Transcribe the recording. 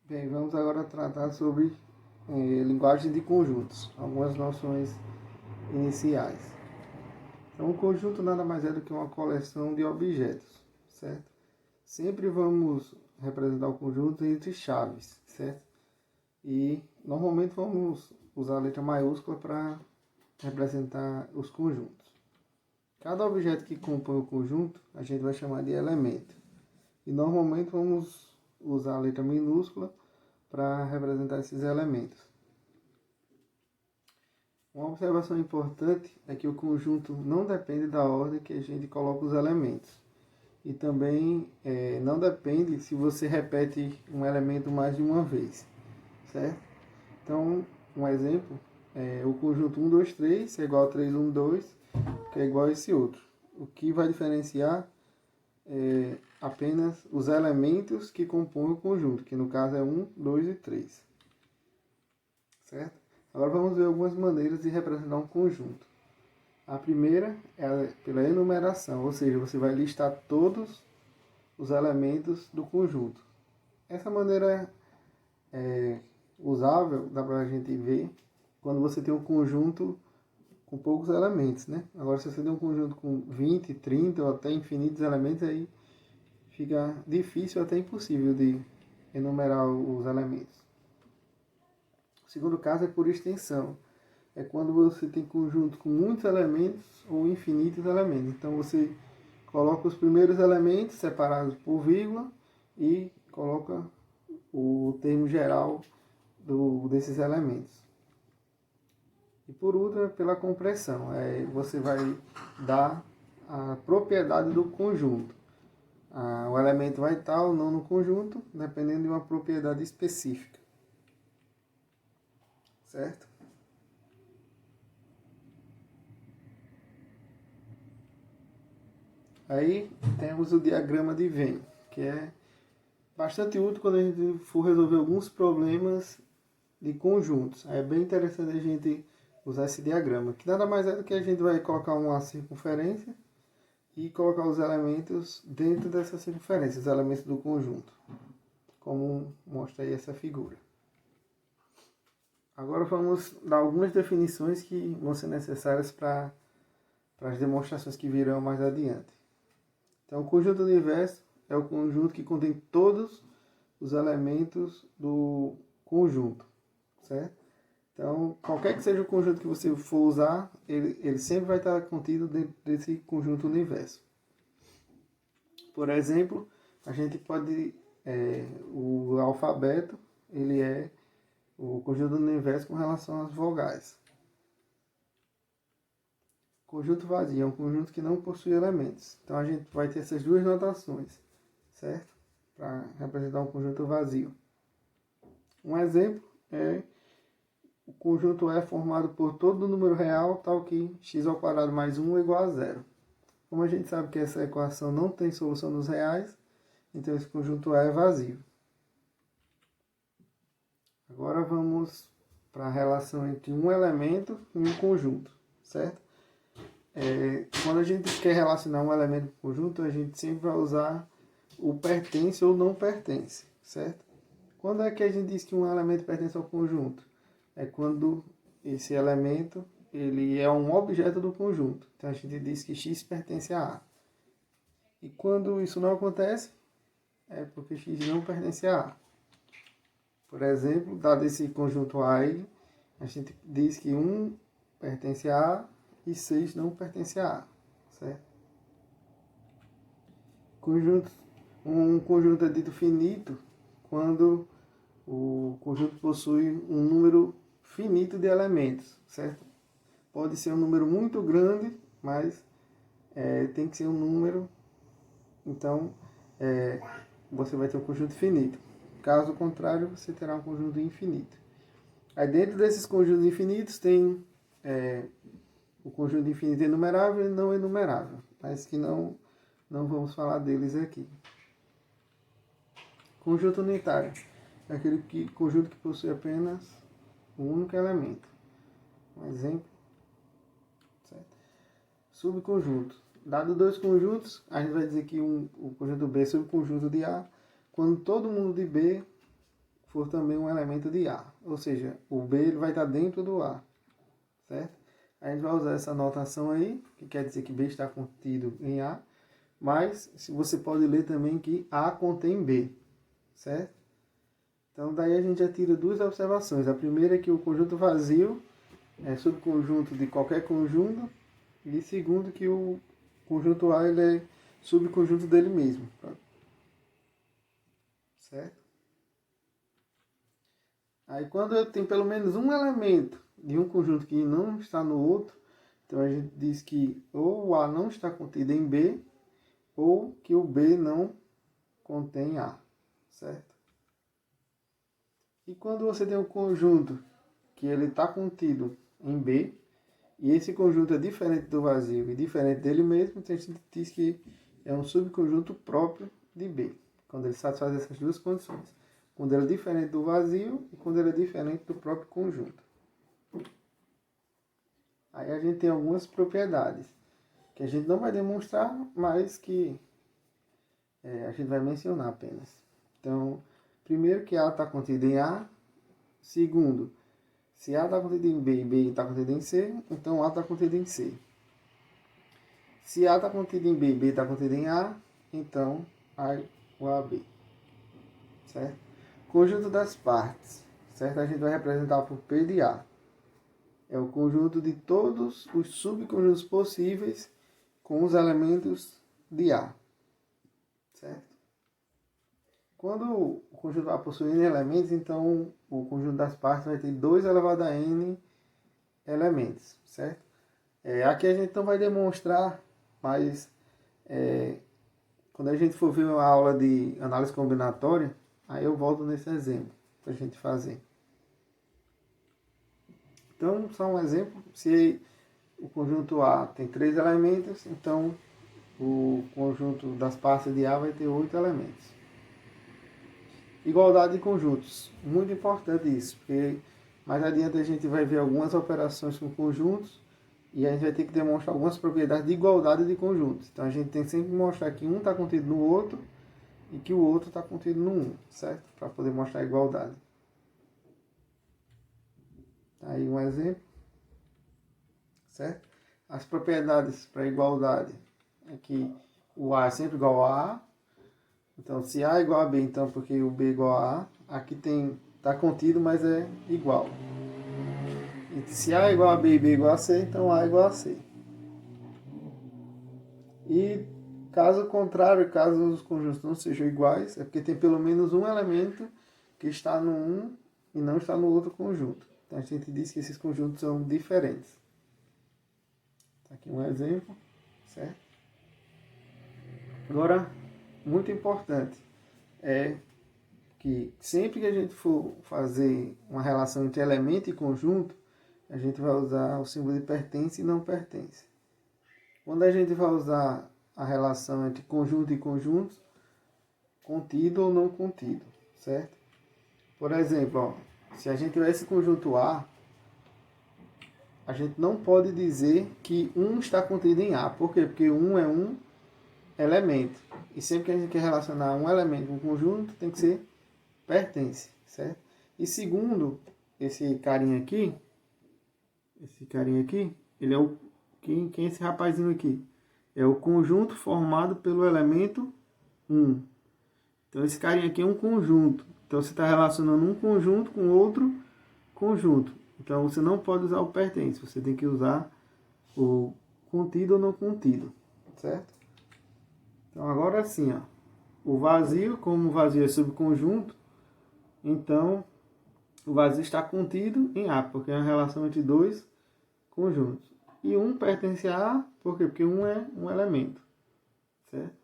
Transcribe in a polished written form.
Bem, vamos agora tratar sobre linguagem de conjuntos, algumas noções iniciais. Então, um conjunto nada mais é do que uma coleção de objetos, certo? Sempre vamos representar o conjunto entre chaves, certo? E normalmente vamos usar a letra maiúscula para representar os conjuntos. Cada objeto que compõe o conjunto a gente vai chamar de elemento. E normalmente vamos usar a letra minúscula para representar esses elementos. Uma observação importante é que o conjunto não depende da ordem que a gente coloca os elementos. E também não depende se você repete um elemento mais de uma vez, certo? Então, um exemplo é o conjunto 1, 2, 3 é igual a 3, 1, 2, que é igual a esse outro. O que vai diferenciar é apenas os elementos que compõem o conjunto, que no caso é 1, 2 e 3. Certo? Agora vamos ver algumas maneiras de representar um conjunto. A primeira é pela enumeração, ou seja, você vai listar todos os elementos do conjunto. Essa maneira é usável, dá para a gente ver, quando você tem um conjunto com poucos elementos, né? Agora, se você tem um conjunto com 20, 30 ou até infinitos elementos, aí fica difícil, até impossível de enumerar os elementos. O segundo caso é por extensão. É quando você tem conjunto com muitos elementos ou infinitos elementos. Então você coloca os primeiros elementos separados por vírgula e coloca o termo geral desses elementos. E por último, pela compressão. Você vai dar a propriedade do conjunto. O elemento vai estar ou não no conjunto, dependendo de uma propriedade específica. Certo? Aí temos o diagrama de Venn, que é bastante útil quando a gente for resolver alguns problemas de conjuntos. É bem interessante a gente usar esse diagrama, que nada mais é do que a gente vai colocar uma circunferência e colocar os elementos dentro dessa circunferência, os elementos do conjunto, como mostra aí essa figura. Agora vamos dar algumas definições que vão ser necessárias para as demonstrações que virão mais adiante. Então, o conjunto universo é o conjunto que contém todos os elementos do conjunto, certo? Então, qualquer que seja o conjunto que você for usar, ele sempre vai estar contido dentro desse conjunto universo. Por exemplo, a gente pode... o alfabeto, ele é o conjunto do universo com relação às vogais. Conjunto vazio é um conjunto que não possui elementos. Então a gente vai ter essas duas notações, certo? Para representar um conjunto vazio. Um exemplo é o conjunto é formado por todo número real, tal que x ao quadrado mais 1 é igual a zero. Como a gente sabe que essa equação não tem solução nos reais, então esse conjunto é vazio. Agora vamos para a relação entre um elemento e um conjunto, certo? Quando a gente quer relacionar um elemento com conjunto, a gente sempre vai usar o pertence ou não pertence, certo? Quando é que a gente diz que um elemento pertence ao conjunto? É quando esse elemento ele é um objeto do conjunto. Então a gente diz que x pertence a A. E quando isso não acontece, é porque x não pertence a A. Por exemplo, dado esse conjunto A aí, a gente diz que 1 pertence a A e 6 não pertence a A, certo? Um conjunto é dito finito quando o conjunto possui um número finito de elementos, certo? Pode ser um número muito grande, mas tem que ser um número, então você vai ter um conjunto finito. Caso contrário, você terá um conjunto infinito. Aí dentro desses conjuntos infinitos tem o conjunto infinito enumerável e não enumerável, mas que não vamos falar deles aqui. Conjunto unitário é aquele conjunto que possui apenas um único elemento. Um exemplo. Certo? Subconjunto. Dado dois conjuntos, a gente vai dizer que o conjunto B é subconjunto de A quando todo mundo de B for também um elemento de A. Ou seja, o B ele vai estar dentro do A, certo? A gente vai usar essa notação aí, que quer dizer que B está contido em A, mas você pode ler também que A contém B, certo? Então daí a gente já tira duas observações. A primeira é que o conjunto vazio é subconjunto de qualquer conjunto, e segundo que o conjunto A ele é subconjunto dele mesmo, certo? Aí quando eu tenho pelo menos um elemento de um conjunto que não está no outro, então a gente diz que ou o A não está contido em B, ou que o B não contém A, certo? E quando você tem um conjunto que ele está contido em B, e esse conjunto é diferente do vazio e diferente dele mesmo, então a gente diz que é um subconjunto próprio de B, quando ele satisfaz essas duas condições. Quando ele é diferente do vazio e quando ele é diferente do próprio conjunto. Aí a gente tem algumas propriedades que a gente não vai demonstrar, mas que a gente vai mencionar apenas. Então, primeiro que A está contido em A. Segundo, se A está contido em B e B está contido em C, então A está contido em C. Se A está contido em B e B está contido em A, então A o AB. Certo? Conjunto das partes, certo? A gente vai representar por P de A. É o conjunto de todos os subconjuntos possíveis com os elementos de A, certo? Quando o conjunto A possui N elementos, então o conjunto das partes vai ter 2 elevado a N elementos, certo? Aqui a gente não vai demonstrar, mas quando a gente for ver uma aula de análise combinatória, aí eu volto nesse exemplo para a gente fazer. Então, só um exemplo, se o conjunto A tem 3 elementos, então o conjunto das partes de A vai ter 8 elementos. Igualdade de conjuntos, muito importante isso, porque mais adiante a gente vai ver algumas operações com conjuntos e a gente vai ter que demonstrar algumas propriedades de igualdade de conjuntos. Então a gente tem que sempre mostrar que um está contido no outro e que o outro está contido no um, certo? Para poder mostrar a igualdade. Aí um exemplo, certo? As propriedades para igualdade é que o A é sempre igual a A. Então, se A é igual a B, então porque o B é igual a A, aqui está contido, mas é igual. E se A é igual a B e B é igual a C, então A é igual a C. E caso contrário, caso os conjuntos não sejam iguais, é porque tem pelo menos um elemento que está no um e não está no outro conjunto. Então a gente diz que esses conjuntos são diferentes. Aqui um exemplo, certo? Agora, muito importante é que sempre que a gente for fazer uma relação entre elemento e conjunto, a gente vai usar o símbolo de pertence e não pertence. Quando a gente vai usar a relação entre conjunto e conjunto, contido ou não contido, certo? Por exemplo, ó, se a gente tiver esse conjunto A, a gente não pode dizer que 1 está contido em A. Por quê? Porque 1 é um elemento. E sempre que a gente quer relacionar um elemento com um conjunto, tem que ser pertence, certo? E segundo, esse carinha aqui, ele é o... Quem é esse rapazinho aqui? É o conjunto formado pelo elemento 1. Então esse carinha aqui é um conjunto. Então você está relacionando um conjunto com outro conjunto. Então você não pode usar o pertence, você tem que usar o contido ou não contido, certo? Então agora sim, ó, o vazio, como o vazio é subconjunto, então o vazio está contido em A, porque é uma relação entre dois conjuntos. E um pertence a A, por quê? Porque um é um elemento, certo?